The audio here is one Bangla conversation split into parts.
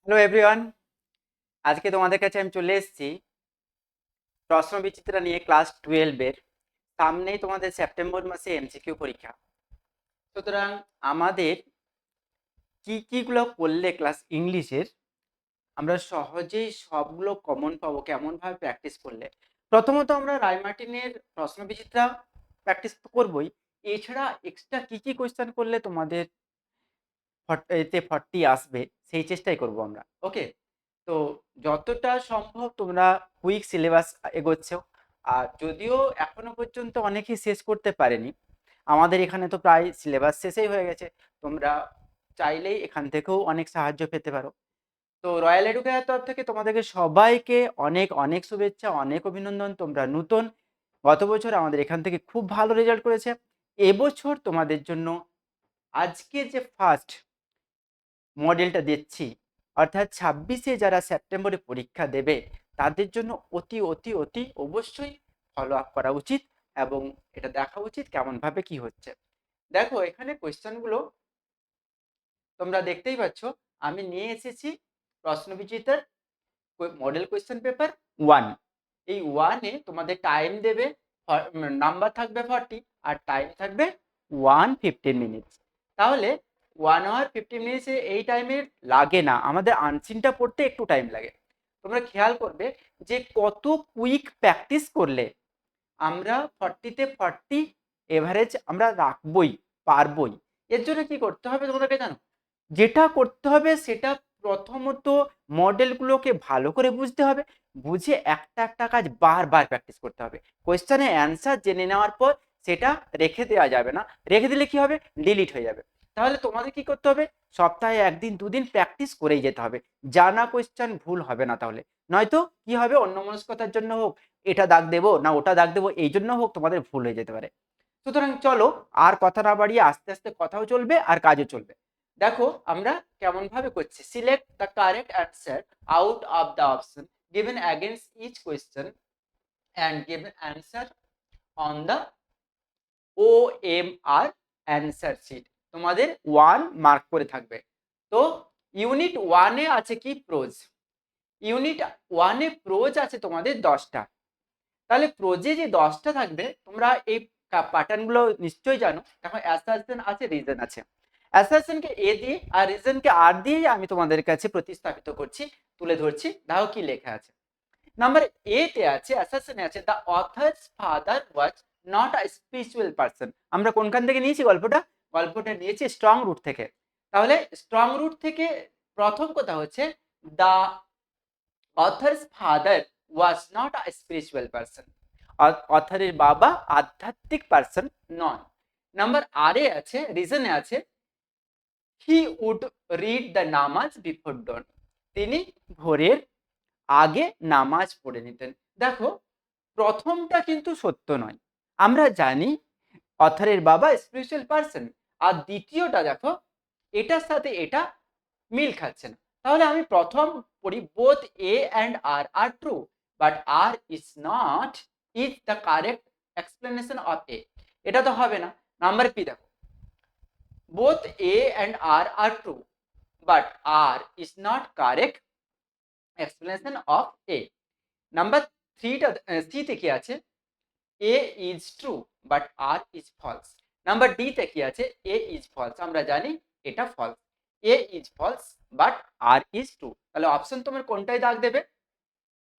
হ্যালো এভরিওয়ান, আজকে তোমাদের কাছে আমি চলে এসেছি প্রশ্ন বিচিত্রা নিয়ে ক্লাস 12-এর। সামনেই তোমাদের সেপ্টেম্বর মাসে এমসিকিউ পরীক্ষা। সুতরাং আমাদের কিগুলো করলে ক্লাস ইংলিশের আমরা সহজেই সবগুলো কমন পাবো, কেমনভাবে প্র্যাকটিস করলে। প্রথমত আমরা রায়মার্টিনের প্রশ্ন বিচিত্রা প্র্যাকটিস তো করবোই, এছাড়া এক্সট্রা কি কোয়েশ্চেন করলে তোমাদের এতে 40 আসবে সেই চেষ্টাই করব আমরা। ওকে, তো যতটা সম্ভব তোমরা কুইক সিলেবাস এগোচ্ছ। আর যদিও এখনো পর্যন্ত অনেকেই শেষ করতে পারেনি, আমাদের এখানে তো প্রায় সিলেবাস শেষই হয়ে গেছে। তোমরা চাইলেই এখান থেকেও অনেক সাহায্য পেতে পারো। তো রয়্যাল এডুকেয়ার তরফ থেকে তোমাদেরকে সবাইকে অনেক অনেক শুভেচ্ছা, অনেক অভিনন্দন। তোমরা নতুন, গত বছর আমাদের এখান থেকে খুব ভালো রেজাল্ট করেছে। এবছর তোমাদের জন্য আজকে যে ফার্স্ট মডেলটা দিচ্ছি, অর্থাৎ 26-এ যারা সেপ্টেম্বরে পরীক্ষা দেবে তাদের জন্য অতি অতি অতি অবশ্যই ফলো আপ করা উচিত এবং এটা দেখা উচিত কেমনভাবে কি হচ্ছে। দেখো এখানে কোয়েশ্চেনগুলো তোমরা দেখতেই পাচ্ছ। আমি নিয়ে এসেছি প্রশ্নবিচিত্রার মডেল কোয়েশ্চেন পেপার 1। এই 1-এ তোমাদের টাইম দেবে, নাম্বার থাকবে 40 আর টাইম থাকবে 115 মিনিটস। তাহলে 1 hour 15 মিনিটসে এই টাইমের লাগে না, আমাদের আনসিনটা পড়তে একটু টাইম লাগে। তোমরা খেয়াল করবে যে কত কুইক প্র্যাকটিস করলে আমরা 40-তে 40 এভারেজ আমরা রাখবই, পারবই। এর জন্য কি করতে হবে তোমাদেরকে জানো? যেটা করতে হবে সেটা প্রথমত মডেলগুলোকে ভালো করে বুঝতে হবে, বুঝে একটা একটা কাজ বারবার প্র্যাকটিস করতে হবে। কোয়েশ্চেনের অ্যান্সার জেনে নেওয়ার পর সেটা রেখে দেওয়া যাবে না, রেখে দিলে কি হবে, ডিলিট হয়ে যাবে। তাহলে তোমাদের কি করতে হবে, সপ্তাহে 1 দিন 2 দিন প্র্যাকটিস করেই যেতে হবে। জানা কোয়েশ্চেন ভুল হবে না, তাহলে নয়তো কি হবে, অন্যমনস্কতার জন্য হোক, এটা দাগ দেবো না ওটা দাগ দেবো, এই জন্য হোক তোমাদের ভুল হয়ে যেতে পারে। সুতরাং চলো আর কথা না বাড়িয়ে আস্তে আস্তে কথাও চলবে আর কাজও চলবে। দেখো আমরা কেমন ভাবে করছি। Select the correct answer out of the option given against each question and give an answer on the OMR answer sheet. তোমাদের 1 মার্ক করে থাকবে। তো ইউনিট 1-এ আছে কি, প্রোজ। ইউনিট 1-এ প্রোজ আছে তোমাদের 10টা। তাহলে প্রোজে যে 10টা থাকবে, তোমরা এই প্যাটার্নগুলো নিশ্চয়ই জানো। দেখো অ্যাসারশন আছে, রিজন আছে। অ্যাসারশনকে এ দিয়ে আর রিজনকে আর দিয়ে আমি তোমাদের কাছে প্রতিস্থাপিত করছি, তুলে ধরছি। দেখো কি লেখা আছে। নাম্বার এ তে আছে, অ্যাসারশনে আছে, the author's father was not a spiritual person. আমরা কোনখান থেকে নিয়েছি গল্পটা? গল্পটা নিয়েছি স্ট্রং রুট থেকে। তাহলে স্ট্রং রুট থেকে প্রথম কথা হচ্ছে, the author's father was not a spiritual person. অথারের বাবা আধ্যাত্মিক পারসন নন। নাম্বার আর এ আছে, রিজনে আছে, হি উড রিড দ্য নামাজ বিফোর ডন। তিনি ভোরের আগে নামাজ পড়ে নিতেন। দেখো প্রথমটা কিন্তু সত্য নয়, আমরা জানি অথারের বাবা স্পিরিচুয়াল পারসন। আর দ্বিতীয়টা দেখো, এটার সাথে এটা মিল খাচ্ছে না। তাহলে আমি প্রথম পড়ি, both A and R are true but R is not is the correct explanation of A. এটা তো হবে না। নাম্বার পি দেখো, both A and R are true but R is not correct explanation of A. Number থ্রিটা সি তে কি আছে, A is true but R is false. Number D তে কি আছে, এ ইজ ফলস, আমরা জানি এটা false. A is false but R is true. তাহলে অপশন তোমার কোনটাই দাগ দেবে?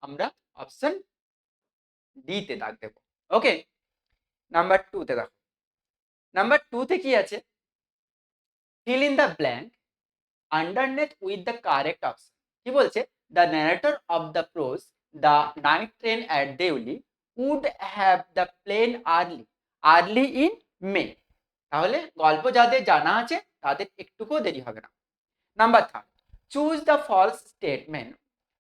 আমরা অপশন ডি তে দাগ দেব। ওকে, নাম্বার 2 তে দেখো। নাম্বার 2 তে কি আছে, fill in the blank underneath with the correct option. কি বলছে, the narrator of the prose the night train at Deoli would have the plain early early in May. তাহলে গল্প যাদের জানা আছে তাদের একটুকুও দেরি হবে না। Number 3, choose the false statement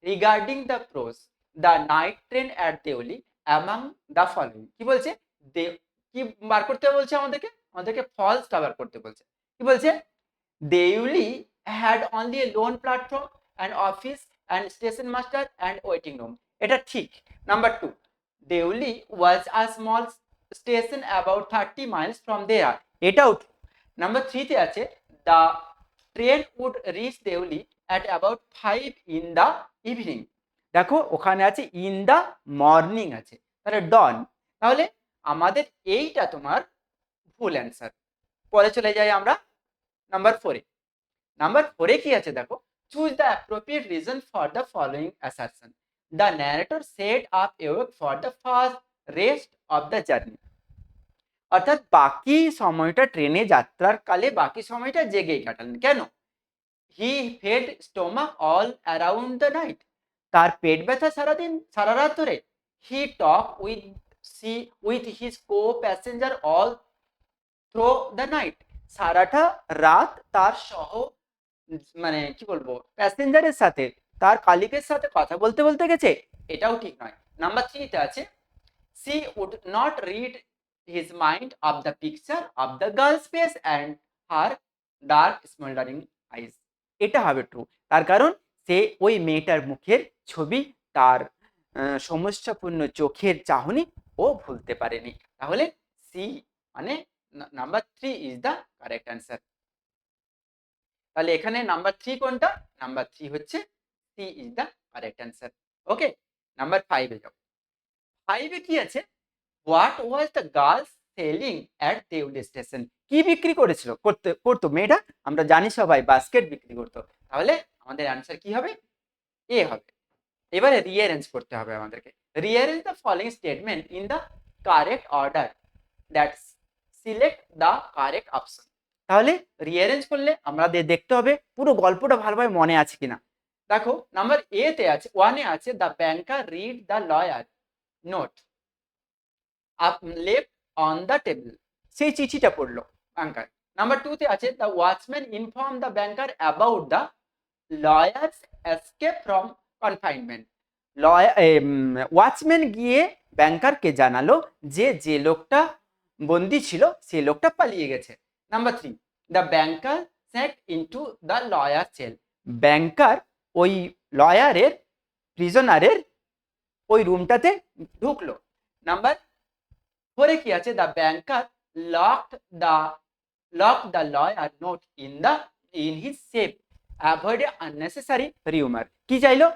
regarding the prose the night train at Deoli among the following. কি বলছে, কি বার করতে বলছে আমাদেরকে? আমাদেরকে ফলসটা বার করতে বলছে। কি বলছে, Deuli had only a lone platform, an office and station master and waiting room. এটা ঠিক। Number 2, Deoli was a small station about 30 miles from there. এটাও ঠিক। নাম্বার 3 তে আছে, the train would reach Deoli at about 5 in the evening. দেখো ওখানে আছে ইন দ্য মর্নিং আছে, তাহলে ডন। তাহলে আমাদের এইটা তোমার ফুল অ্যান্সার। পরে চলে যাই আমরা নাম্বার 4-এ। নাম্বার 4-এ কি আছে দেখো, choose the appropriate reason for the following assertion. The narrator set up awake for the first rest of the journey. অর্থাৎ বাকি সময়টা ট্রেনে যাত্রার কালে বাকি সময়টা জেগেই কাটালেন। কেন? He fed stomach all around the night. তার পেট ব্যথা সারাদিন সারা রাত ধরে। He talk with his co passenger all through the night. সারাটা রাত তার সহ মানে কি বলবো প্যাসেঞ্জারের সাথে, তার কালিকের সাথে কথা বলতে বলতে গেছে, এটাও ঠিক নয়। নাম্বার 3-তে আছে she would not rid his mind of the picture of the girl's face and her dark smouldering eyes. এটা হবে ট্রু, তার কারণ সে ওই মেয়েটার মুখের ছবি, তার সমস্যাপূর্ণ চোখের চাহনি ও ভুলতে পারেনি। তাহলে সি মানে number 3 is the correct answer. তাহলে এখানে নাম্বার 3 কোনটা? নাম্বার 3 হচ্ছে C is the correct answer. Okay, number 5-এ যাও। 5-এ কি আছে? What was the girl's selling at Deoli station. কি বিক্রি করেছিল করতো মেয়েটা? আমরা জানি সবাই বাস্কেট বিক্রি করতো। তাহলে আমাদের অ্যান্সার কি হবে? এ হবে। এবারে রিঅ্যারেঞ্জ করতে হবে আমাদেরকে। Rearrange the following statement in the correct order that select the correct option. তাহলে রিঅ্যারেঞ্জ করলে আমাদের দেখতে হবে পুরো গল্পটা ভালোভাবে মনে আছে কিনা। দেখো নাম্বার 1-এ আছে the banker read the lawyer note up left on the table. সেই চিঠিটা পড়লো ব্যাংকার। নাম্বার 2-তে আছে the watchman inform the banker about the lawyers escape from confinement. Watchman গিয়ে ব্যাংকারকে জানালো যে লোকটা বন্দি ছিল সে লোকটা পালিয়ে গেছে। Number 3, the banker set into the lawyer cell. Banker ওই লয়ারের প্রিজনারের ওই রুমটাতে ঢুকলো। নাম্বার 4-এ কি আছে? The banker lock the lawyer note in his safe avoid unnecessary rumour. কি চাইলো?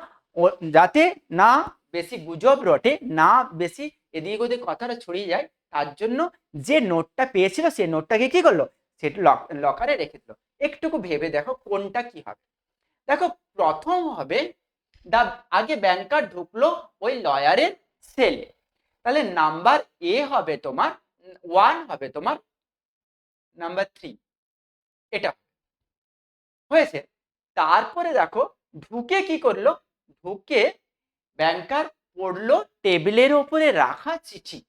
যাতে না বেশি গুজব রটে, না বেশি এদিক ওদিক কথাটা ছড়িয়ে যায়, তার জন্য যে নোটটা পেয়েছিল সেই নোটটাকে কি করলো? সেটা লকারে রেখে দিল। একটুকু ভেবে দেখো কোনটা কি হবে। দেখো প্রথম হবে আগে ব্যাংকার ঢুকলো ওই লয়ারের সেলে, তাহলে নাম্বার এ হবে তোমার 1 হবে তোমার নাম্বার 3, এটা হয়েছে। তারপরে দেখো ঢুকে কি করলো? ঢুকে ব্যাংকার পড়লো টেবিলের ওপরে রাখা চিঠি,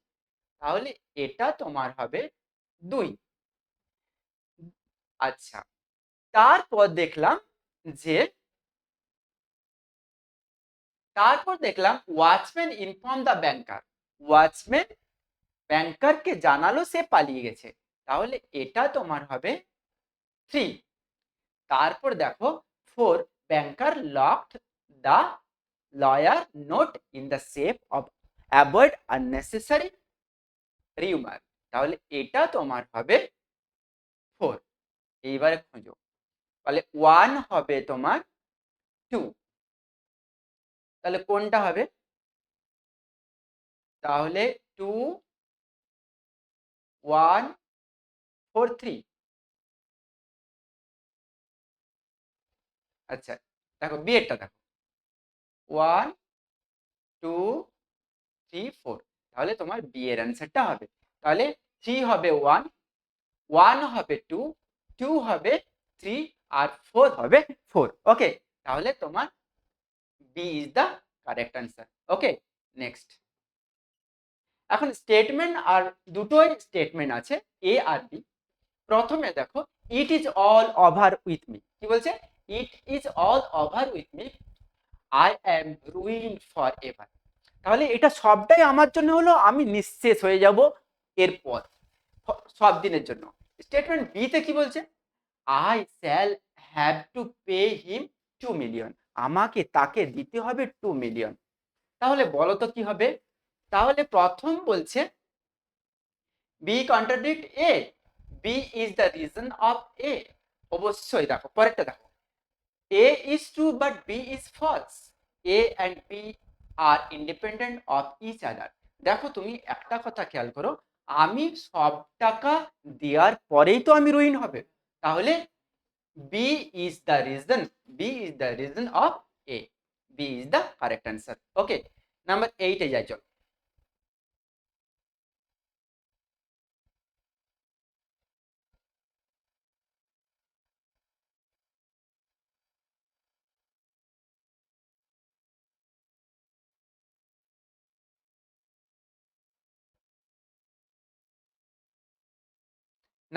তাহলে এটা তোমার হবে 2। আচ্ছা, তারপর দেখলাম watchman inform the banker. Watchman ব্যাংকারকে জানালো সে পালিয়ে গেছে, তাহলে এটা তোমার হবে 3। তারপর দেখো 4, banker locked the lawyer note in the safe of avoid unnecessary rumour, তাহলে এটা তোমার হবে 4। এইবারে খুঁজো, তাহলে 1 হবে তোমার 2, তাহলে কোনটা হবে? তাহলে 2 1 4 3। আচ্ছা দেখো বিয়েরটা দেখো 1 2 3 4, তাহলে তোমার বি এর অ্যান্সারটা হবে। তাহলে 3 হবে 1, 1 হবে 2, 2 হবে 3 আর 4 হবে 4। ওকে, তাহলে তোমার B is the correct answer. Okay, next. এখন স্টেটমেন্ট আর দুটোই স্টেটমেন্ট আছে, এ আর বি। প্রথমে দেখো it is all over with me. কি বলছে? It is all over with me, I am ruined forever. তাহলে এটা সবটাই আমার জন্য হলো, আমি নিঃশেষ হয়ে যাব এরপর সব দিনের জন্য। স্টেটমেন্ট বি তে কি বলছে? I shall have to pay him 2 million. আমাকে তাকে দিতে হবে 2 মিলিয়ন। তাহলে বলো তো কি হবে? তাহলে প্রথম বলছে B contradict A, B is the reason of A. অবশ্যই দেখো পরেরটা দেখো, A is true but B is false. A and B are independent of each other. দেখো তুমি একটা কথা খেয়াল করো, আমি সব টাকা দেওয়ার পরেই তো আমি রুইন হবে, তাহলে B is the reason. B is the reason of A. B is the correct answer. Okay. Number 8 এ যাই, চল।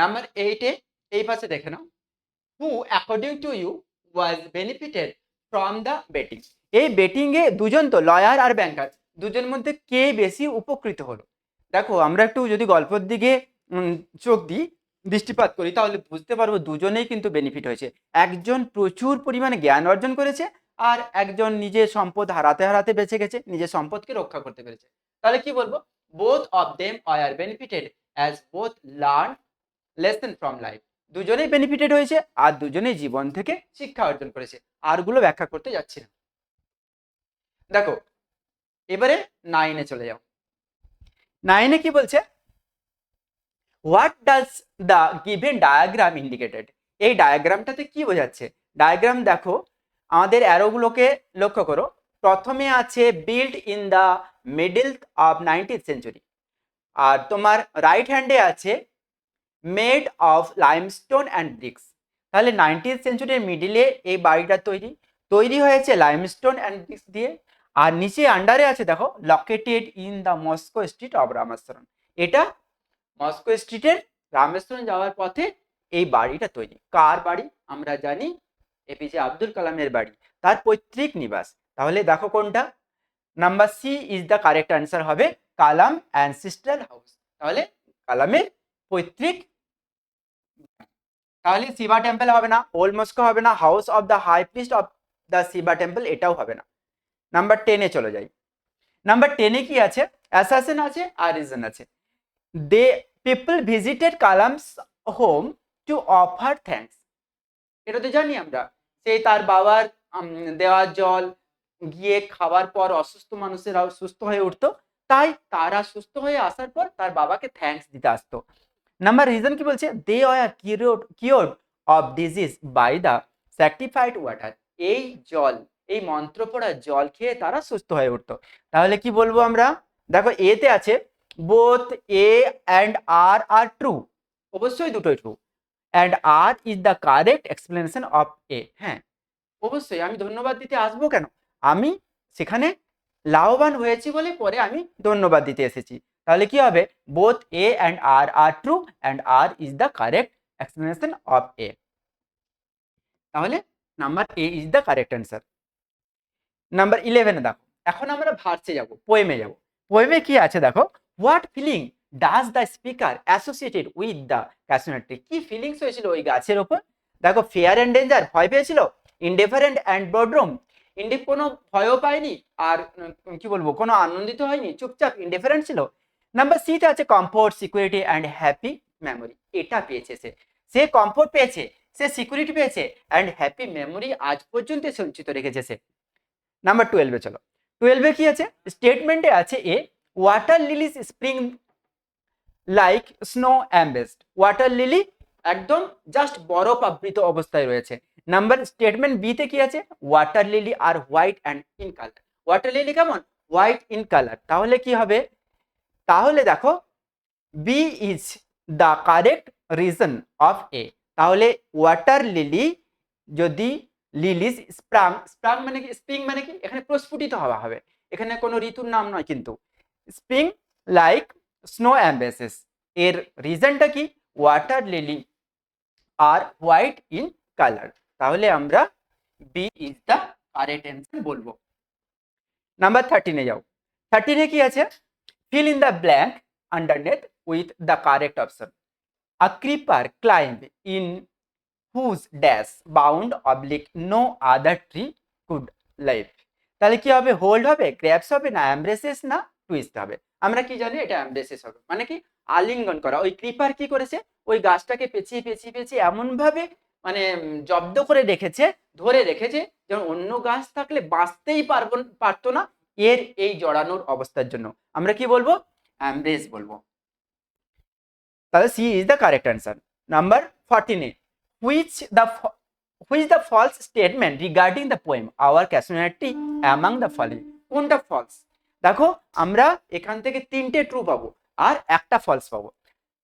নাম্বার 8 এ এই পাশে দেখে নাও, who according to you was benefited from the betting. এই বেটিং এ দুজন তো লয়ার আর ব্যাংকার, দুজনের মধ্যে কে বেশি উপকৃত হলো? দেখো আমরা একটু যদি গল্পের দিকে চোখ দিই, দৃষ্টিপাত করি, তাহলে বুঝতে পারবো দুজনেই কিন্তু বেনিফিট হয়েছে। একজন প্রচুর পরিমাণে জ্ঞান অর্জন করেছে, আর একজন নিজের সম্পদ হারাতে হারাতে বেঁচে গেছে, নিজের সম্পদকে রক্ষা করতে পেরেছে। তাহলে কি বলবো? Both of them are benefited as both learn lesson from life. দুজনেই বেনিফিটেড হয়েছে আর দুজনেই জীবন থেকে শিক্ষা অর্জন করেছে। আরগুলো ব্যাখ্যা করতে যাচ্ছি না। দেখো এবারে 9 এ চলে যাও। 9 এ কি বলছে? What does the given diagram indicated? এই ডায়াগ্রামটাতে কি বোঝাচ্ছে? ডায়াগ্রাম দেখো, আমাদের অ্যারোগুলোকে লক্ষ্য করো। প্রথমে আছে build in the middle of 19th century, আর তোমার রাইট হ্যান্ডে আছে made of limestone and bricks. তাহলে 19th সেঞ্চুরির মিডিলে এই বাড়িটা তৈরি হয়েছে লাইমস্টোন অ্যান্ড ব্রিক্স দিয়ে। আর নিচে আন্ডারে আছে দেখো, located in the Moscow street of Rameswaram. এটা মস্কো স্ট্রিটের রামেশ্বরম যাওয়ার পথে এই বাড়িটা তৈরি। কার বাড়ি? আমরা জানি এপিজে আব্দুল কালামের বাড়ি, তার পৈতৃক নিবাস। তাহলে দেখো কোনটা? Number C is the correct answer হবে, কালাম অ্যানসেস্ট্রাল হাউস। তাহলে কালামের পৈতৃক। তাহলে শিবা টেম্পল হবে না, ওল্ড মস্কো হবে না, house of the high priest of the Shiva temple এটাও হবে না। নাম্বার 10 এ চলে যাই। নাম্বার 10 এ কি আছে? অ্যাসাসিন আছে আর রিজন আছে। They people visited Kalam's home to offer thanks. এটা তো জানি আমরা, সেই তার বাবার দেওয়া জল গিয়ে খাওয়ার পর অসুস্থ মানুষেরাও সুস্থ হয়ে উঠতো, তাই তারা সুস্থ হয়ে আসার পর তার বাবাকে থ্যাঙ্কস দিতে আসতো। নাম্বার রিজন কি বলছে? They are cured of disease by the sacrificed water. এই জল, এই মন্ত্র পড়া জল খেয়ে তারা সুস্থ হয়ে উঠতো। তাহলে কি বলবো আমরা? দেখো এতে আছে both A and R are true, অবশ্যই দুটোই true, and R is the correct explanation of A. হ্যাঁ অবশ্যই, আমি ধন্যবাদ দিতে আসবো কেন? আমি সেখানে লাভবান হয়েছি বলে পরে আমি ধন্যবাদ দিতে এসেছি। তাহলে কি হবে? Both A and R are true and R is the correct explanation of A. তাহলে number A is the correct answer. Number 11 দেখো, এখন আমরা ভার্সে যাব, পোয়েমে যাব। পোয়েমে কি আছে দেখো, what feeling does the speaker associated with the casuarina tree? কি ফিলিংস হয়েছিল ওই গাছের ওপর? দেখো ফিয়ার অ্যান্ড ডেঞ্জার, ভয় পেয়েছিল। ইনডিফারেন্ট অ্যান্ড বোর্ডরুম, কোনো ভয়ও পায়নি, আর কি বলবো, কোনো আনন্দিত হয়নি, চুপচাপ ইনডিফারেন্ট ছিল। নাম্বার সিতে আছে comfort, security and happy memory. এটা পেয়েছে সে কমফোর্ট পেয়েছে, সে সিকিউরিটি পেয়েছে, অ্যান্ড হ্যাপি মেমোরি আজ পর্যন্ত সঞ্চিত রেখেছে সে। নাম্বার 12 চলো। 12 কি আছে? স্টেটমেন্টে আছে A, water lilies spring like snow embossed. Water lily একদম জাস্ট বরফ আবৃত অবস্থায় রয়েছে। নাম্বার স্টেটমেন্ট বি তে কি আছে? Water lily are white and in colour. Water lily কেমন? White in colour. তাহলে কি হবে? তাহলে দেখো B is the correct reason of A. তাহলে ওয়াটার লিলি, যদি লিলিজ স্প্রাং মানে কি? স্প্রিং মানে কি? এখানে প্রস্ফুটিত হওয়া হবে, এখানে কোনো ঋতুর নাম নয় কিন্তু। স্প্রিং লাইক স্নো অ্যাম্বেসেস, এর রিজনটা কি? Water lily are white in colour. তাহলে আমরা B is the correct answer বলবো। নাম্বার 13 যাও। 13 কি আছে? Fill in the blank underneath with the correct option. A creeper climb in whose dash bound oblique no other tree could live. তাহলে কি হবে? হোল্ড হবে, ক্র্যাপস হবে, না অ্যাম্ব্রেসেস, না টুইস্ট হবে? আমরা কি জানি? এটা অ্যাম্ব্রেসেস হবে, মানে কি? আলিঙ্গন করা। ওই ক্রিপার কি করেছে? ওই গাছটাকে পেঁচিয়ে পেঁচিয়ে পেঁচিয়ে এমন ভাবে মানে জব্দ করে রেখেছে, ধরে রেখেছে, যেমন অন্য গাছ থাকলে বাঁচতেই পারতো না এর এই জড়ানোর অবস্থার জন্য আমরা কি বলবো? এমব্রেস বলবো। তাহলে C is the correct answer. Number 14, which the false statement regarding the poem our casuarina among the following? কোনটা ফলস? দেখো আমরা এখান থেকে 3টে ট্রু পাবো আর একটা ফলস পাবো।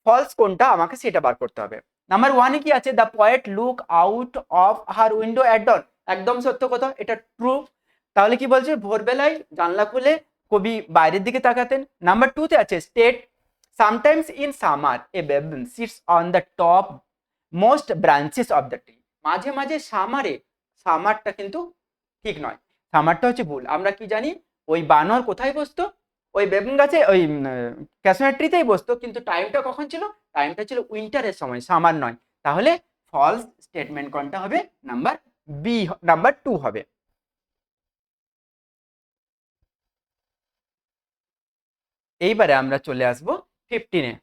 ফলস কোনটা আমাকে সেটা বার করতে হবে। নাম্বার 1 কি আছে? The poet look out of her window at dawn, একদম সত্য কথা, এটা ট্রু। তাহলে কি বলছে? ভোরবেলায় জানলা খুলে কবি বাইরের দিকে তাকাতেন। নাম্বার 2 তে আছে state sometimes in summer a baboon sits on the top most branches of the tree. মাঝে মাঝে সামারে, সামারটা কিন্তু ঠিক নয়, সামারটা হচ্ছে ভুল। আমরা কি জানি? ওই বানর কোথায় বসতো? ওই বেবুন গাছে, ওই ক্যাশনার ট্রিতেই বসতো, কিন্তু টাইমটা কখন ছিল? টাইমটা ছিল উইন্টারের সময়, সামার নয়। তাহলে ফলস স্টেটমেন্ট কোনটা হবে? নাম্বার বি, নাম্বার 2 হবে। এইবারে আমরা চলে আসব 15-এ।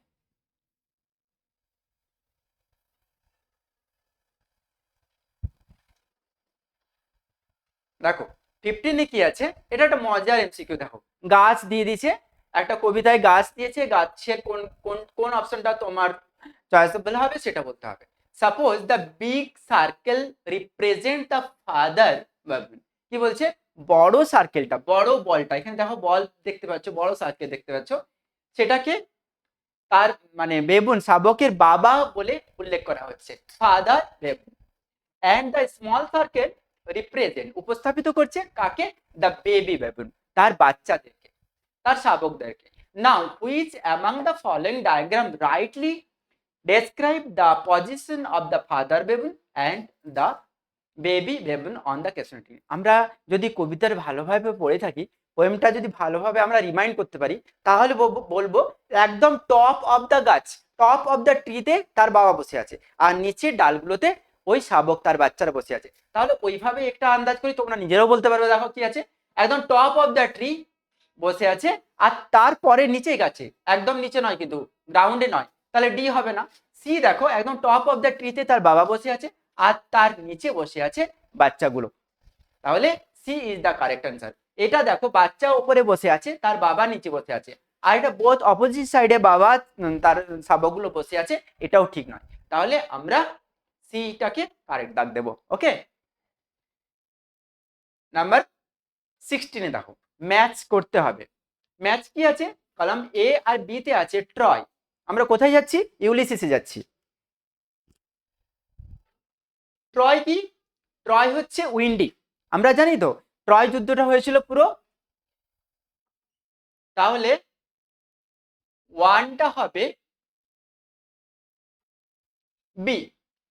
দেখো 15-এ কি আছে, এটা একটা মজার এমসিকিউ। দেখো গাছ দিয়ে দিয়েছে, একটা কবিতায় গাছ দিয়েছে, গাছের কোন কোন কোন অপশনটা তোমার চয়েসেবল হবে সেটা বলতে হবে। Suppose the big circle represent the father. কি বলছে? বড় সার্কেলটা, বড় বলটা, এখানে দেখো বল দেখতে পাচ্ছ, বড় সার্কেল দেখতে পাচ্ছ, সেটাকে তার মানে বেবুন শাবকের বাবা বলে উল্লেখ করা হচ্ছে, father baboon. And the small circle represent, উপস্থাপিত করছে কাকে? দ্য বেবি বেবুন, তার বাচ্চাদেরকে, তার শাবকদেরকে। Now which among the following diagram rightly describe the position of the father baboon and the baby baboon on the casuarina tree. আমরা যদি কবিতার ভালোভাবে পড়ে থাকি, পোয়েমটা যদি ভালোভাবে আমরা রিমাইন্ড করতে পারি, তাহলে বলবো একদম টপ অফ দ্য গাছ, টপ অফ দ্য ট্রিতে তার বাবা বসে আছে, আর নিচের ডালগুলোতে ওই শাবক তার বাচ্চারা বসে আছে। তাহলে ওইভাবে একটা আন্দাজ করি, তোমরা নিজেরাও বলতে পারবে। দেখো কি আছে, একদম টপ অফ দ্য ট্রি বসে আছে, আর তারপরে নিচে গাছে, একদম নিচে নয় কিন্তু, গ্রাউন্ডে নয়, তাহলে ডি হবে না। সি দেখো, একদম টপ অফ দ্য ট্রিতে তার বাবা বসে আছে, আর তার নিচে বসে আছে বাচ্চাগুলো। তাহলে C is the correct answer. এটা দেখো, বাচ্চা উপরে বসে আছে, তার বাবা নিচে বসে আছে, আর এটা বোথ অপোজিট সাইডে বাবা তার শাবকগুলো বসে আছে, এটাও ঠিক নয়। তাহলে আমরা সিটাকে কারেক্ট দাগ দেবো। ওকে, নাম্বার 16-এ দেখো ম্যাচ করতে হবে। ম্যাচ কি আছে? কলাম এ আর বি তে আছে ট্রয়। আমরা কোথায় যাচ্ছি? ইউলিসিসে যাচ্ছি। ট্রয় কি? ট্রয় হচ্ছে উইন্ডি। আমরা জানি তো ট্রয় যুদ্ধটা হয়েছিল পুরো। তাহলে ওয়ানটা হবে বি।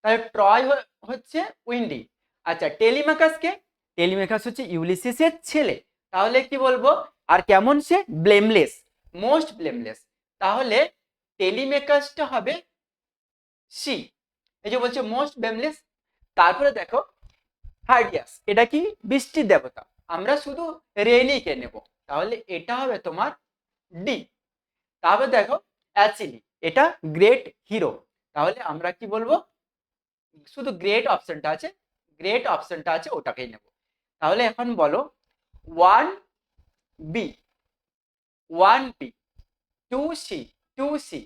তাহলে ট্রয় হচ্ছে উইন্ডি। আচ্ছা, টেলিমাকাস কে? টেলিমাকাস হচ্ছে ইউলিসিসের ছেলে। তাহলে কি বলবো? আর কেমন সে? Blameless, most blameless. তাহলে টেলিমেকাসটা হবে সি, এই যে বলছে মোস্ট ব্লেমলেস। তারপরে দেখো হার্ডিয়াস, এটা কি? বৃষ্টির দেবতা। আমরা শুধু রেনি কে নেব, তাহলে এটা হবে তোমার ডি। তারপরে দেখো অ্যাচিলি, এটা গ্রেট হিরো। তাহলে আমরা কি বলবো? শুধু গ্রেট অপশনটা আছে, গ্রেট অপশনটা আছে, ওটাকেই নেব। তাহলে এখন বলো 1 বি, 1 বি, 2 সি, 2সি,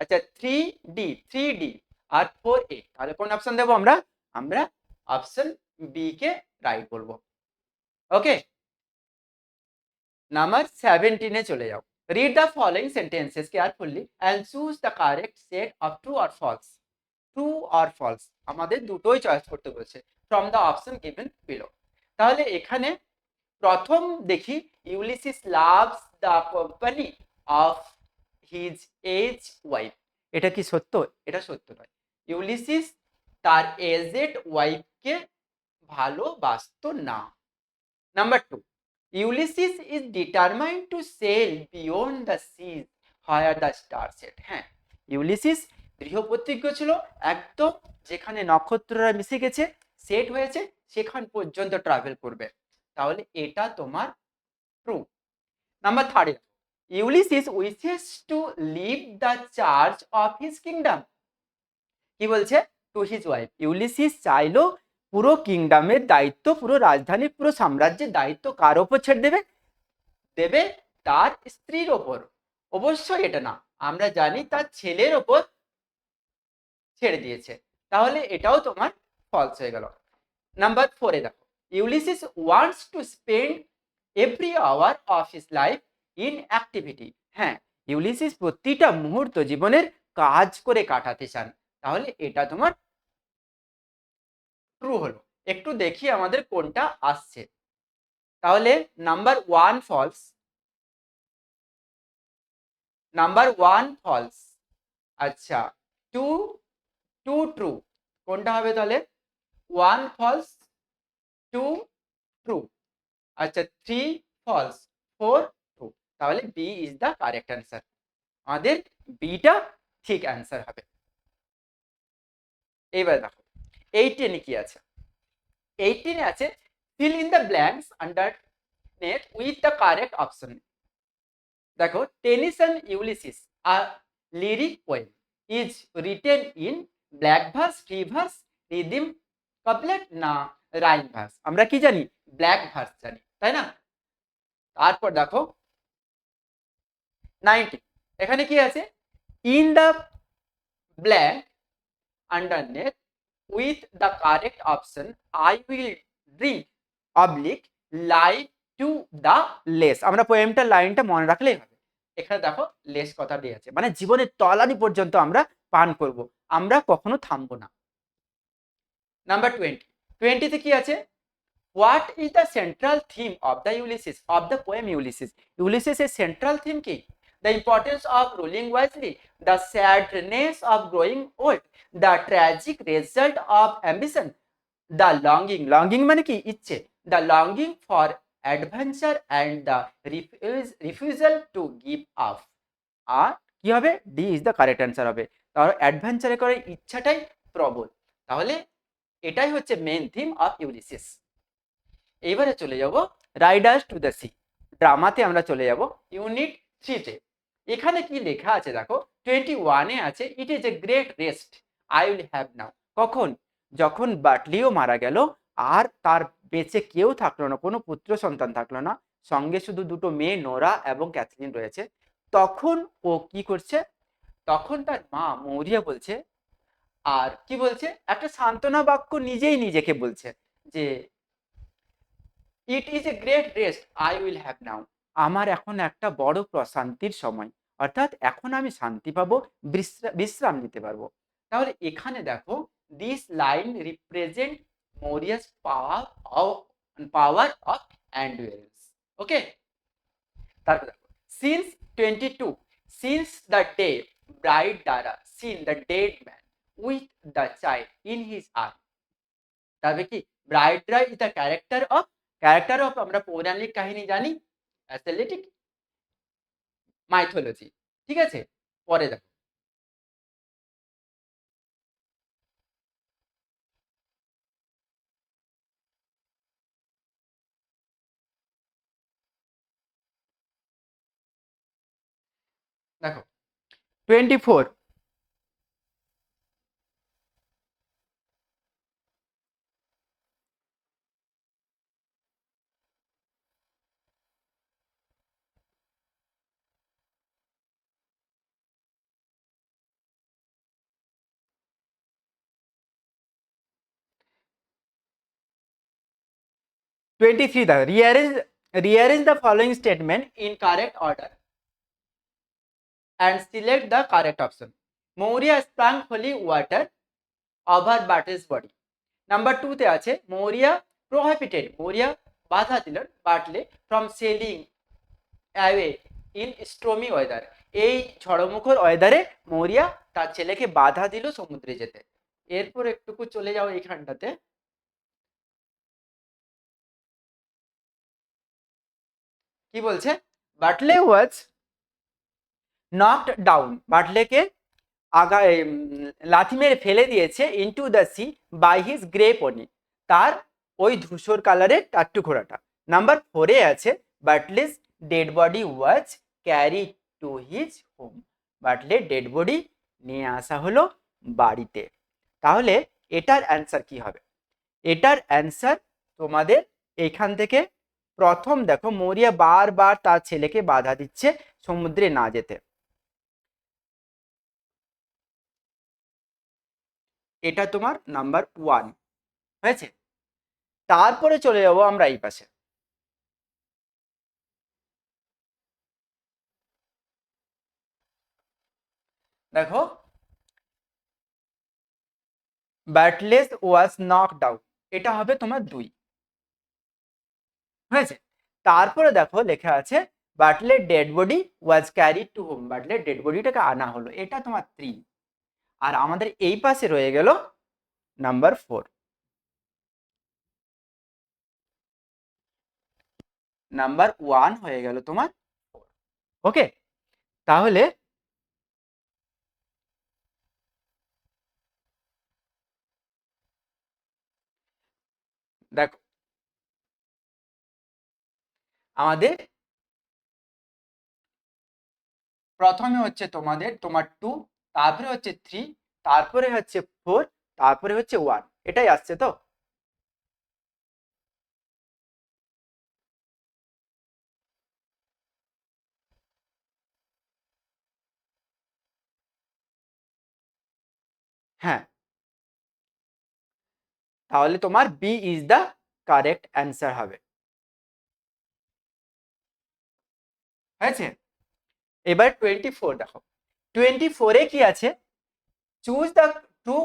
আচ্ছা 3ডি আর 4a। তাহলে কোন অপশন দেবো আমরা? আমরা অপশন বি কে রাইট বলবো। ওকে, নাম্বার 17-এ চলে যাও। Read the following sentences carefully and choose the correct set of true or false. True or false আমাদের দুটোই চয়েস করতে বলছে from the option given below. তাহলে এখানে প্রথম দেখি, Ulysses loves the company of his age wife. এটা কি সত্য? এটা সত্য নয়। ইউলিসিস তার এজেড ওয়াইফকে ভালোবাসতো না। Number 2, Ulysses is determined to sail beyond the seas where the star set. হ্যাঁ, ইউলিসিস দৃঢ়প্রতিজ্ঞ ছিল, একদম যেখানে নক্ষত্ররা মিশে গেছে, সেট হয়েছে, সেখান পর্যন্ত ট্রাভেল করবে। তাহলে এটা তোমার true. Number 3, Ulysses wishes to leave the charge of his kingdom. কি বলছে? To his wife. ইউলিসিস চাইলো পুরো কিংডমের দায়িত্ব, পুরো রাজধানীর, পুরো সাম্রাজ্যের দায়িত্ব কার ওপর ছেড়ে দেবে? দেবে তার স্ত্রীর ওপর। অবশ্যই এটা না, আমরা জানি তার ছেলের ওপর ছেড়ে দিয়েছে। তাহলে এটাও তোমার ফলস হয়ে গেল। নাম্বার 4-এ দেখো, Ulysses wants to spend every hour of his life in activity. হ্যাঁ, ইউলিসিস প্রতিটা মুহূর্ত জীবনের কাজ করে কাটাতে চান। তাহলে এটা তোমার ট্রু হলো। একটু দেখি আমাদের কোনটা আসছে। তাহলে নাম্বার 1 ফলস, নাম্বার 1 ফলস। আচ্ছা, 2 ট্রু। কোনটা হবে তাহলে? 1 ফলস, 2 ট্রু। আচ্ছা, 3 ফলস, 4 ট্রু। তাহলে B is the correct answer. আমাদের বিটা ঠিক অ্যান্সার হবে। এইবার দেখো 18-এ কি আছে? 18-এ আছে fill in the blanks underneath with the correct option. দেখো, Tennyson Ulysses a lyric poem is written in black verse, free verse, rhythm couplet না rhyme verse? আমরা কি জানি? ব্ল্যাক ভার্স জানি, তাই না? তারপর দেখো 19, এখানে কি আছে? in the blank underneath with the correct option I will drink oblique life to the less. আমরা পোয়েমটার লাইনটা মনে রাখলেই হবে। এখানে দেখো লেস কথা দিয়ে আছে, মানে জীবনের তলানি পর্যন্ত আমরা পান করব, আমরা কখনো থামবো না। নাম্বার 20-তে কি আছে? What is the central theme of the Ulysses, of the poem Ulysses? ইউলিসিসের সেন্ট্রাল থিম কি? The importance of ruling wisely, the sadness of growing old, the tragic result of ambition, the longing মানে কি? ইচ্ছে, the longing for adventure and the refusal to give up. আর কি হবে? D is the correct answer হবে। তাহলে অ্যাডভেঞ্চারে করার ইচ্ছাটাই প্রবল। তাহলে এটাই হচ্ছে মেন থিম অফ ইউলিসিস। এইবারে চলে যাব রাইডার্স টু দ্য সি, ড্রামাতে আমরা চলে যাব ইউনিট 3-তে। এখানে কি লেখা আছে দেখো, 21-এ আছে it is a great rest I will have নাও। কখন? যখন বাটলিও মারা গেল, আর তার বেঁচে কেউ থাকলো না, কোনো পুত্র সন্তান থাকলো না, সঙ্গে শুধু দুটো মেয়ে নোরা এবং ক্যাথলিন রয়েছে। তখন ও কি করছে? তখন তার মা মৌরিয়া বলছে, আর কি বলছে? একটা সান্ত্বনা বাক্য নিজেই নিজেকে বলছে যে it is a great rest I will have নাও। আমার এখন একটা বড় প্রশান্তির সময়, অর্থাৎ এখন আমি শান্তি পাবো, বিশ্রাম নিতে পারবো। তাহলে এখানে দেখো this line represent Maurya's power of endurance. Okay, তারপর দেখো since 22, since the day Bride Dara seen the dead man with the child in his arm. তবে কি ব্রাইডরা ইজ দ্য ক্যারেক্টার অফ আমরা পৌরাণিক কাহিনী জানি, অ্যাথলেটিক মাইথোলজি। ঠিক আছে, পরে দেখো দেখো 24, 23 দেখো, rearrange the following statement in correct order and select the correct option. Maurya sprang holy water over Bartle's body. Number 2-তে আছে মৌরিয়া মৌরিয়া বাধা দিলেন Bartley from selling away in stormy weather. এই ঝড়মুখর ওয়েদারে মৌরিয়া তার ছেলেকে বাধা দিল সমুদ্রে যেতে। এরপর একটুকু চলে যাও এইখানটাতে, কি বলছে? বাটলে ওয়াজ নকড ডাউন, বাটলেকে লাথি মেরে ফেলে দিয়েছে into the sea by his grey pony, তার ওই ধূসর কালারের টাট্টু ঘোড়াটা। নাম্বার 4-এ আছে Butler's dead body was carry to his home, বাটলের ডেড বডি নিয়ে আসা হলো বাড়িতে। তাহলে এটার অ্যান্সার কি হবে? এটার অ্যান্সার তোমাদের এখান থেকে প্রথম দেখো, মৌরিয়া বারবার তার ছেলেকে বাধা দিচ্ছে সমুদ্রে না যেতে। এটা তোমার নাম্বার 1 হয়েছে। তারপরে চলে যাব আমরা এই পাশে। দেখো, বার্টলেস ওয়াজ নকড আউট, এটা হবে তোমার 2 হয়েছে। তারপরে দেখো লেখা আছে বাটলের dead body was carried to home, বাটলের ডেড বডিটাকে আনা হলো, এটা তোমার 3। আর আমাদের এই পাশে রয়ে গেল নাম্বার 4। নাম্বার 1 হয়ে গেল তোমার 4। ওকে, তাহলে দেখো আমাদের প্রথমে হচ্ছে তোমার 2, তারপরে হচ্ছে 3, তারপরে হচ্ছে 4, তারপরে হচ্ছে 1, এটাই আসছে তো। হ্যাঁ, তাহলে তোমার B is the correct answer হবে। হয়েছে। এবার 24 দেখো, 24-এ কি আছে? Choose the two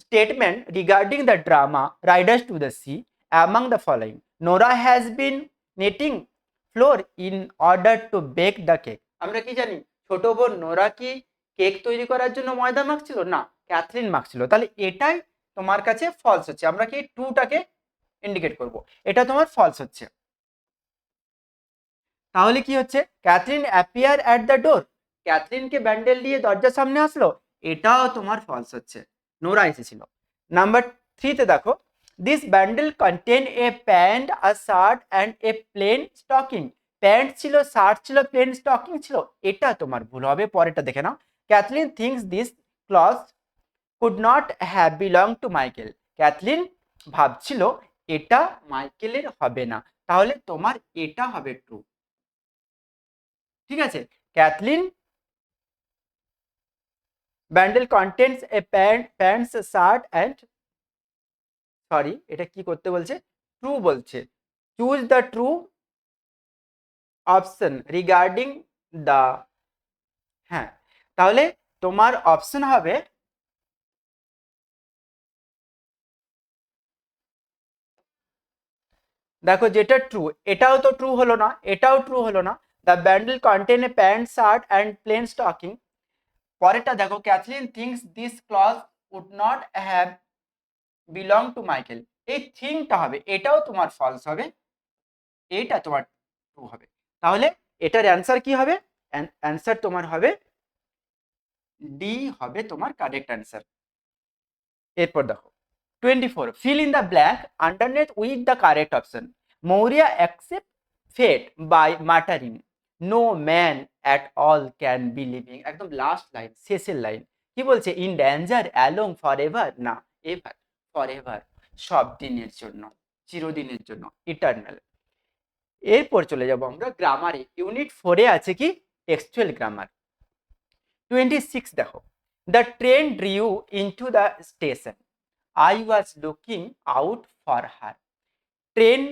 statement regarding the drama riders to the sea among the following. Nora has been kneading flour in order to bake the cake. আমরা কি জানি, ছোট বোন নোরা কি কেক তৈরি করার জন্য ময়দা মাখছিল? না, ক্যাথরিন মাখছিল। তাহলে এটাই তোমার কাছে ফলস হচ্ছে। আমরা কি টুটাকে ইন্ডিকেট করব, এটা তোমার ফলস হচ্ছে। তাহলে কি হচ্ছে? Catherine appear at the door, ক্যাথরিনকে ব্যান্ডেল দিয়ে দরজার সামনে আসলো, এটাও তোমার ফলস হচ্ছে, নোরা এসেছিল। নাম্বার 3-তে দেখো, this bundle contain a pant, a shirt and a plain stocking. Pant ছিল, শার্ট ছিল, প্লেন স্টকিং ছিল, এটা তোমার ভুল হবে। পরেরটা দেখে নাও, Kathleen thinks this cloth could not have belong to Michael. Kathleen ভাবছিল এটা মাইকেলের হবে না, তাহলে তোমার এটা হবে ট্রু। ঠিক আছে, Cathleen bundle contains a pants shirt and, sorry এটা কি করতে বলছে, ট্রু বলছে। Choose the true option regarding the, হ্যাঁ, তাহলে তোমার অপশন হবে, দেখো যেটা ট্রু, এটাও তো ট্রু হলো না, এটাও ট্রু হলো না। The bundle contain a pant shirt and plain stocking. পরেরটা দেখো, Cathleen thinks this cloth would not have belong to Michael. এই থিংটা হবে, এটাও তোমার ফলস হবে, এটা তোমার ট্রু হবে। তাহলে এটার অ্যান্সার কি হবে? অ্যান্সার তোমার হবে ডি হবে তোমার কারেক্ট অ্যান্সার। এরপর দেখো 24, fill in the blank underneath with the correct option. Maurya accept fate by muttering, no man at all can be living. একদম লাস্ট লাইন, শেষের লাইন কি বলছে? In danger along forever, না এভার, ফর এভার, সব দিনের জন্য, চিরদিনের জন্য, ইটার্নাল। এরপর চলে যাব আমরা গ্রামারে। ইউনিট 4-এ আছে কি? Textual grammar. 26 দেখো, the train drew into the station, I was looking out for her. Train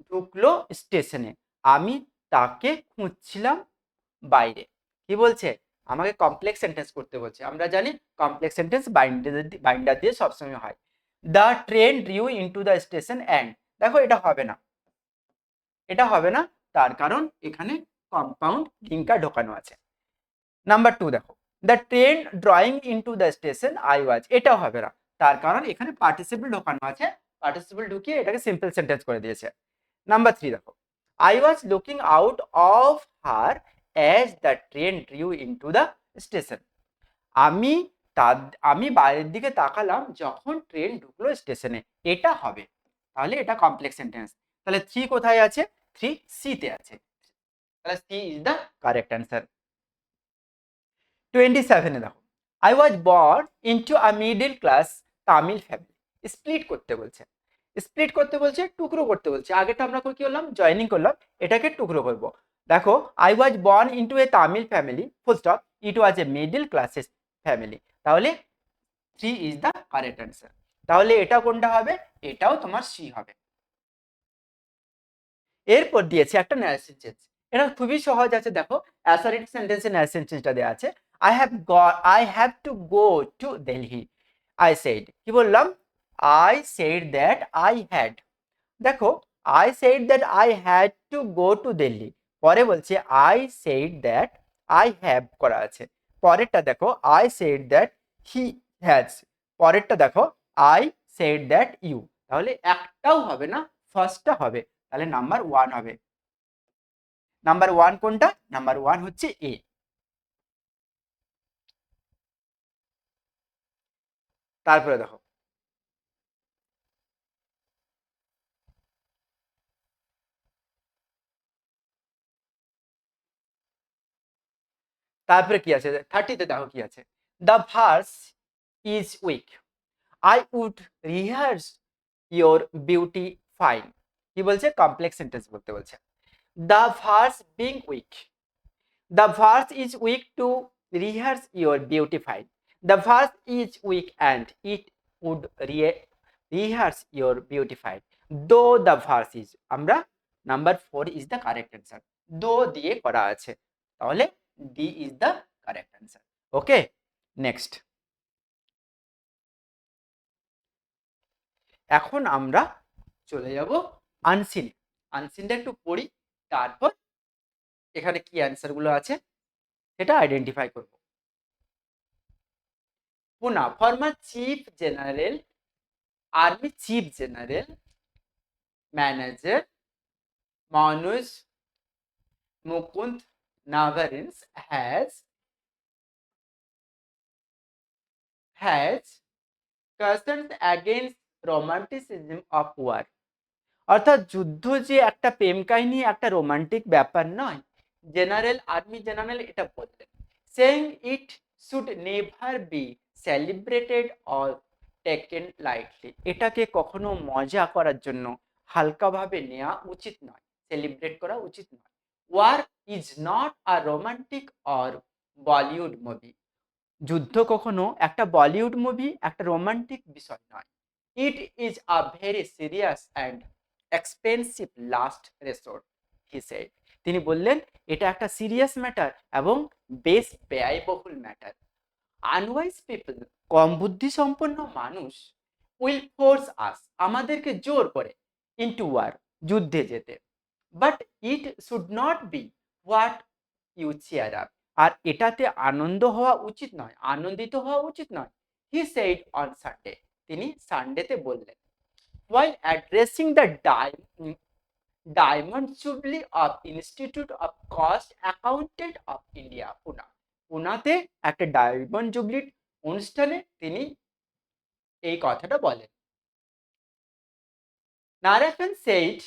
ঢুকলো স্টেশনে, আমি তাকে খুঁজছিলাম বাইরে। কি বলছে? আমাকে কমপ্লেক্স সেন্টেন্স করতে বলছে। আমরা জানি কমপ্লেক্স সেন্টেন্স বাইন্ডার দিয়ে সবসময় হয়। The train drew into the station and, দেখো এটা হবে না, এটা হবে না, তার কারণ এখানে কম্পাউন্ড লিঙ্কার ঢোকানো আছে। নাম্বার 2 দেখো, the train drawing into the station I was, এটাও হবে না, তার কারণ এখানে পার্টিসিপল ঢোকানো আছে, পার্টিসিপল ঢুকিয়ে এটাকে সিম্পল সেন্টেন্স করে দিয়েছে। নাম্বার 3 দেখো, I was looking out of her as the train drew into the station. আমি আমি বাইরের দিকে তাকালাম যখন ট্রেন ঢুকলো স্টেশনে, এটা হবে। তাহলে এটা কমপ্লেক্স সেন্টেন্স। তাহলে 3 কোথায় আছে? 3 সি-তে আছে। তাহলে C is the correct answer. 27-এ দেখো, I was born into a middle class Tamil family. Split করতে বলছে, স্প্লিট করতে বলছে, টুকরো করতে বলছে। আগেটা আমরা কি করলাম, জয়েনিং করলাম, এটাকে টুকরো করব। দেখো, I was born into a Tamil family, full stop, it was A middle classes family. তাহলে 3 ইজ দ্য কারেক্ট অ্যান্সার। তাহলে এটা কোনটা হবে, এটাও তোমার সি হবে। এরপর দিয়েছে একটা ন্যারেশন চেঞ্জ, এটা খুবই সহজ আছে। দেখো, অ্যাসার্টিভ সেন্টেন্সে ন্যারেশন চেঞ্জটা দেওয়া আছে। I have to go to Delhi, I said, কি বললাম, I said that I had. দেখো, I said that I had to go to Delhi, পরে বলছে I said that I have করা আছে। পরেরটা দেখো, I said that he has, পরেরটা দেখো, আই সেড দ্যাট ইউ। তাহলে একটাও হবে না, ফার্স্টটা হবে। তাহলে নাম্বার 1 হবে। নাম্বার 1 কোনটা, নাম্বার 1 হচ্ছে এ। তারপরে দেখো, তারপরে কি আছে, 30তে দেখো কি আছে, the verse is weak, I would rehearse your beauty fine. কি বলছে, কমপ্লেক্স সেন্টেন্স বলতে বলছে। The verse being weak, the verse is weak to rehearse your beauty fine. The verse is weak and it would rehearse your beauty fine. Though the verse is, আমরা number 4 is the correct answer. Though দিয়ে করা আছে, তাহলে D is the correct answer. Okay, next. এখন আমরা চলে যাব আনসিন। আনসিনটা একটু পড়ি, তারপর এখানে কি অ্যান্সার গুলো আছে সেটা আইডেন্টিফাই করব। Pune, former chief general, army chief general manager Manoj Mukund Navarins has cautioned against romanticism of war. অর্থাৎ যুদ্ধ যে একটা প্রেম কাহিনী, একটা রোমান্টিক ব্যাপার নয়, জেনারেল, আর্মি জেনারেল এটা বললেন। Saying it should never be celebrated or taken lightly, এটাকে কখনো মজা করার জন্য হালকাভাবে নেওয়া উচিত নয়, সেলিব্রেট করা উচিত নয়। War is not a romantic or Bollywood movie, যুদ্ধ কখনো একটা বলিউড মুভি, একটা রোমান্টিক বিষয় নয়। It is a very serious and expensive last resort, he said. তিনি বললেন এটা একটা সিরিয়াস ম্যাটার এবং বেশ ব্যয়বহুল ম্যাটার। আনওয়াইজ পিপল, কম বুদ্ধি সম্পন্ন মানুষ, উইল ফোর্স আস, আমাদেরকে জোর করে, ইনটু ওয়ার, যুদ্ধে যেতে। But it should not be what you cheer up, আর এটাতে আনন্দ হওয়া উচিত নয়, আনন্দিত হওয়া উচিত নয়। হি সেড অন সানডে, তিনি সানডেতে বললেন। while addressing the Diamond Jubilee of Institute of Cost Accountant of India, পুনা, পুনাতে একটা ডায়মন্ড জুবলি অনুষ্ঠানে তিনি এই কথাটা বলেন। নারায়ণ সেইড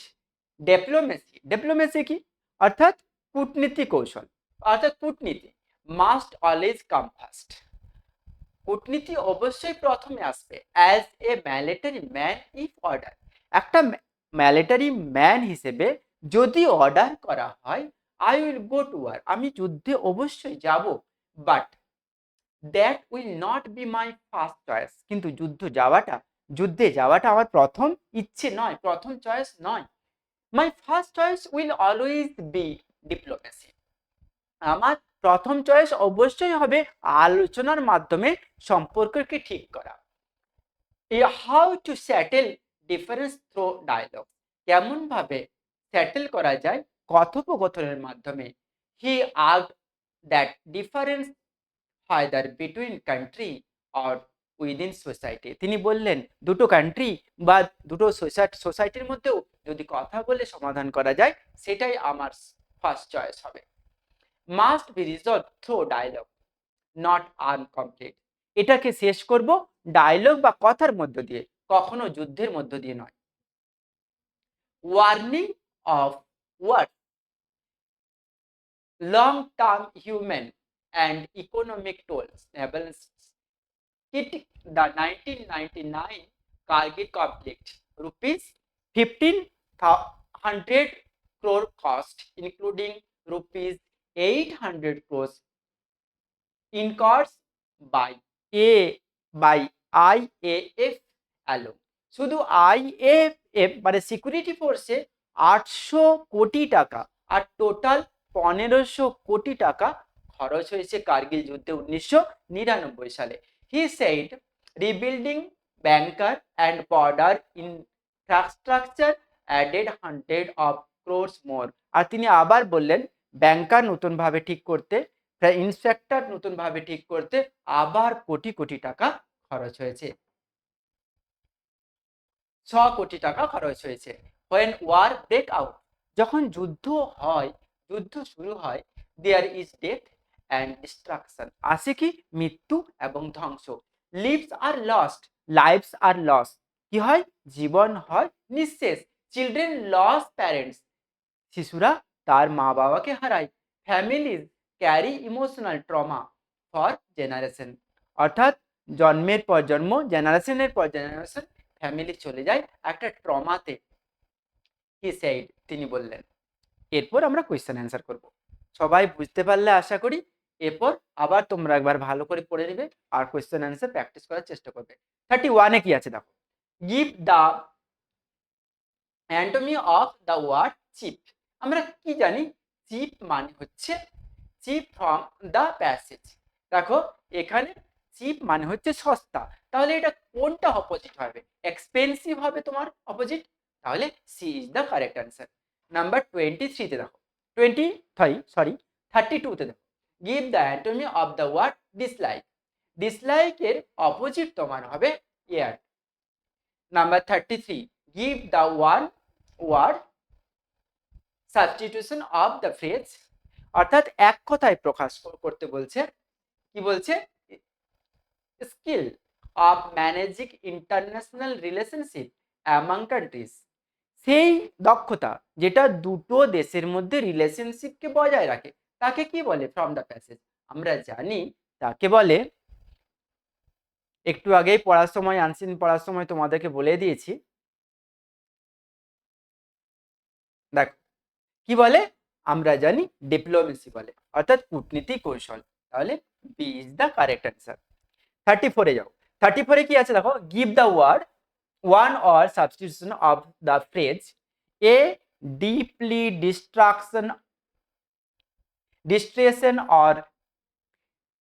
ডিপ্লোমেসি, ডিপ্লোমেসি কি, অর্থাৎ কূটনীতি কৌশল, অর্থাৎ কূটনীতি মাস্ট অলওয়েজ কাম ফার্স্ট, কূটনীতি অবশ্যই প্রথমে আসবে। As a military man if order, একটা মিলিটারি ম্যান হিসেবে যদি অর্ডার করা হয়, I will go to war, আমি যুদ্ধে অবশ্যই যাব। But that will not be my first choice, কিন্তু যুদ্ধে যাওয়াটা আমার প্রথম ইচ্ছে নয়, প্রথম চয়েস নয়। মাই first choice will always be diplomacy, আমার প্রথম চয়েস অবশ্যই হবে আলোচনার মাধ্যমে সম্পর্ককে ঠিক করা। How to settle difference through dialogue, কেমন ভাবে সেটেল করা যায় কথোপকথনের মাধ্যমে। He argued that difference either between country or within society, তিনি বললেন দুটো কান্ট্রি বা দুটো সোসাইটির মধ্যেও যদি কথা বলে সমাধান করা যায়, সেটাই আমার ফার্স্ট চয়েস হবে। Must be resolve through dialogue not incomplete, এটাকে শেষ করব ডায়লগ বা কথার মধ্য দিয়ে, কখনো যুদ্ধের মধ্য দিয়ে নয়। Warning of war, long term human and economic tolls, Kit the 1999 Kargil conflict, rupees 1500 crore cost, including rupees 800 crores incurred by IAF alone. শুধু IAF মানে সিকিউরিটি ফোর্সে 800 কোটি টাকা আর টোটাল 1500 কোটি টাকা খরচ হয়েছে কার্গিল যুদ্ধে 1999 সালে। He said rebuilding bunker and border infrastructure added 100 of crores more. আর তিনি আবার বললেন ব্যাংকার নতুনভাবে ঠিক করতে, ইন্সপেক্টর নতুনভাবে ঠিক করতে আবার কোটি কোটি টাকা খরচ হয়েছে, 6 কোটি টাকা খরচ হয়েছে। when war break out, যখন যুদ্ধ হয়, যুদ্ধ শুরু হয়, there is death and destruction, আসে কি মৃত্যু এবং ধ্বংস। lives are lost, lives are lost, কি হয় জীবন হয় নিঃশেষ। children lost parents, শিশুরা তার মা বাবাকে হারায়। families carry emotional trauma for generation, অর্থাৎ জন্মের পর জন্ম, জেনারেশনের পর জেনারেশন ফ্যামিলি চলে যায় একটা ট্রমাতে। হি সেড, তিনি বললেন। এরপর আমরা কোয়েশ্চেন অ্যান্সার করব। সবাই বুঝতে পারলে আশা করি। এরপর আবার তোমরা একবার ভালো করে পড়ে নেবে আর কোয়েশ্চেন অ্যান্সার প্র্যাকটিস করার চেষ্টা করবে। 31-এ কি আছে দেখো, give the antonym of the word cheap. আমরা কি জানি, চিপ মানে হচ্ছে চিপ ফ্রম দ্য প্যাসেজ। দেখো এখানে চিপ মানে হচ্ছে সস্তা, তাহলে এটা কোনটা অপোজিট হবে, এক্সপেন্সিভ হবে তোমার অপোজিট, তাহলে C is the correct answer. Number 23-তে দেখো, 32-তে দেখো, give the antonym of the word dislike. ডিসলাইকের অপোজিট তোমার হবে এয়ার। Number 33, give the one word substitution of the phrase, অর্থাৎ এক কথায় প্রকাশ করতে বলছে, কি বলছে, skill of managing international relationship among countries, সেই দক্ষতা যেটা দুটো দেশের মধ্যে রিলেশনশিপকে বজায় রাখে, তাকে কি বলে ফ্রম দ্য প্যাসেজ। আমরা জানি তাকে বলে, একটু আগেই পড়ার সময় আনসিন পড়ার সময় তোমাদেরকে বলে দিয়েছি, দেখো কি বলে, আমরা জানি ডিপ্লোমেসি বলে, অর্থাৎ কূটনীতি কৌশল। তাহলে B is the correct answer. 34-এ যাও, 34-এ কি আছে দেখো, give the word one or substitution of the phrase a deeply distressing or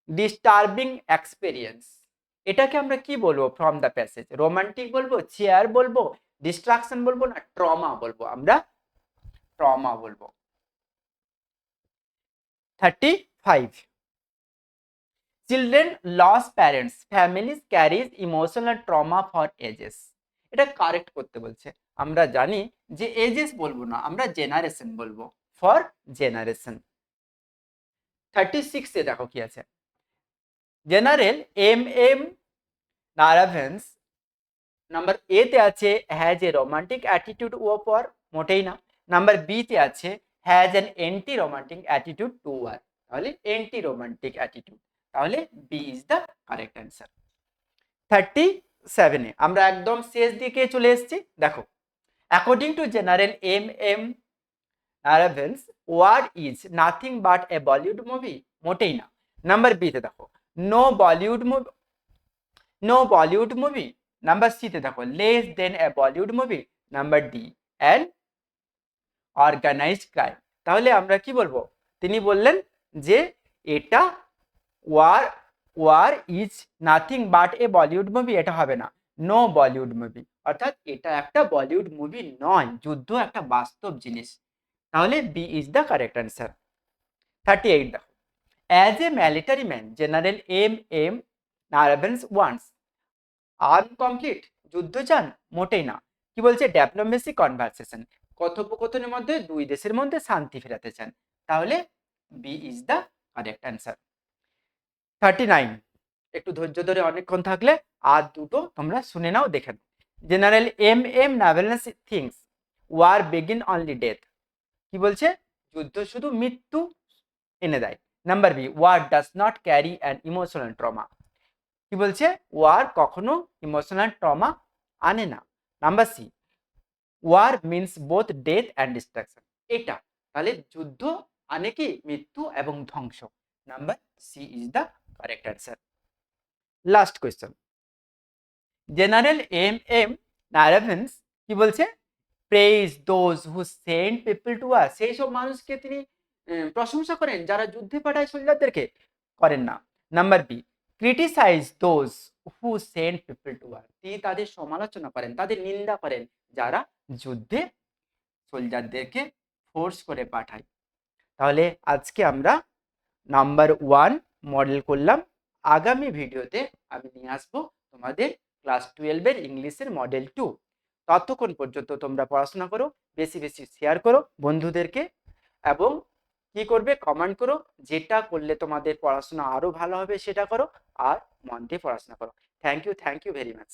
disturbing experience. এটাকে আমরা কি বলবো ফ্রম দ্য প্যাসেজ, রোমান্টিক বলবো, চেয়ার বলবো, ডিস্ট্রাকশন বলবো, না ট্রমা বলবো, আমরা ট্রমা বলবো। 35, children lose parents, families carries emotional trauma for ages. এটা কারেক্ট করতে বলছে। আমরা জানি যে এজেস বলবো না, আমরা জেনারেশন বলবো, ফর জেনারেশন। 36-এ দেখো কি আছে, জেনারেল এম নারাভেন্স, নাম্বার এতে আছে has a romantic attitude over, মোটেই না। নাম্বার বিতে আছে has an anti romantic attitude to war, তাহলে এন্টি রোমান্টিক অ্যাটিটিউড, তাহলে B is the correct answer. 37-এ আমরা একদম শেষ দিকে চলে এসেছি। দেখো, according to general M Naravane's, war is nothing but a Bollywood movie, মোটেই না। নাম্বার বিতে দেখো, নো বলিউড মুভি। নাম্বার সিতে দেখো, less than a Bollywood movie. Number D, an organised crime. তাহলে আমরা কি বলবো, তিনি বললেন যে এটা war is nothing but a Bollywood movie, এটা হবে না, নো বলিউড মুভি, অর্থাৎ এটা একটা বলিউড মুভি নয়, যুদ্ধ একটা বাস্তব জিনিস, তাহলে B is the correct answer. 38 দেখো, as a military man general M Naravane's wants uncomplete, যুদ্ধ চান, মোটেই না। কি বলছে, ডিপ্লোমেসি কনভারসেশন, কথোপকথনের মধ্যে দুই দেশের মধ্যে শান্তি ফেরাতে চান, তাহলে B is the correct answer. 39, একটু ধৈর্য ধরে অনেকক্ষণ থাকলে আর দুটো তোমরা শুনে নাও, দেখে নাও। General M Naravane's thinks war begin only death, কি বলছে, যুদ্ধ শুধু মৃত্যু এনে দেয়। Number B, war does not carry an emotional trauma, কি বলছে, ওয়ার কখনো ইমোশনাল ট্রমা আনে না। Number C, war means both death and destruction. এটা তাহলে যুদ্ধ আনে কি, মৃত্যু এবং ধ্বংস। Number C is the correct answer. Last question, general M Naravane's কি বলছে, praise those who send people to war, সেই সব মানুষকে তিনি প্রশংসা করেন যারা যুদ্ধে পাঠায় সোলজারদেরকে, করেন না। Number B, criticise those who send people to war, তিনি তাদের সমালোচনা করেন, তাদের নিন্দা করেন যারা যুদ্ধে সোলজারদেরকে ফোর্স করে পাঠায়। তাহলে আজকে আমরা নাম্বার 1 মডেল করলাম। আগামী ভিডিওতে আমি নিয়ে আসবো তোমাদের ক্লাস 12 এর ইংলিশের মডেল 2। ততক্ষণ পর্যন্ত তোমরা পড়াশোনা করো, বেশি বেশি শেয়ার করো বন্ধুদেরকে, এবং কি করবে, কমেন্ট করো, যেটা করলে তোমাদের পড়াশোনা আরো ভালো হবে সেটা করো, আর মন দিয়ে পড়াশোনা করো। Thank you very much.